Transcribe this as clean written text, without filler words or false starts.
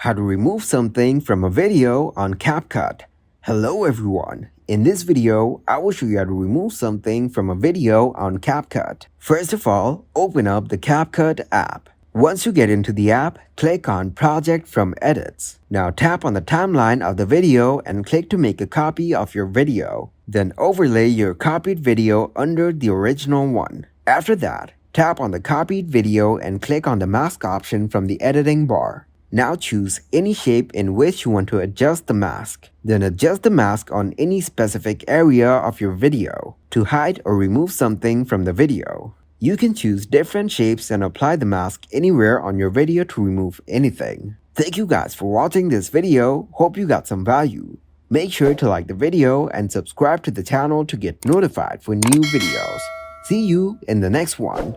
How to remove something from a video on Capcut. Hello everyone. In this video, I will show you how to remove something from a video on Capcut. First of all, open up the Capcut app. Once you get into the app, click on Project from Edits. Now tap on the timeline of the video and click to make a copy of your video. Then overlay your copied video under the original one. After that, tap on the copied video and click on the mask option from the editing bar. Now choose any shape in which you want to adjust the mask. Then adjust the mask on any specific area of your video to hide or remove something from the video. You can choose different shapes and apply the mask anywhere on your video to remove anything. Thank you guys for watching this video. Hope you got some value. Make sure to like the video and subscribe to the channel to get notified for new videos. See you in the next one.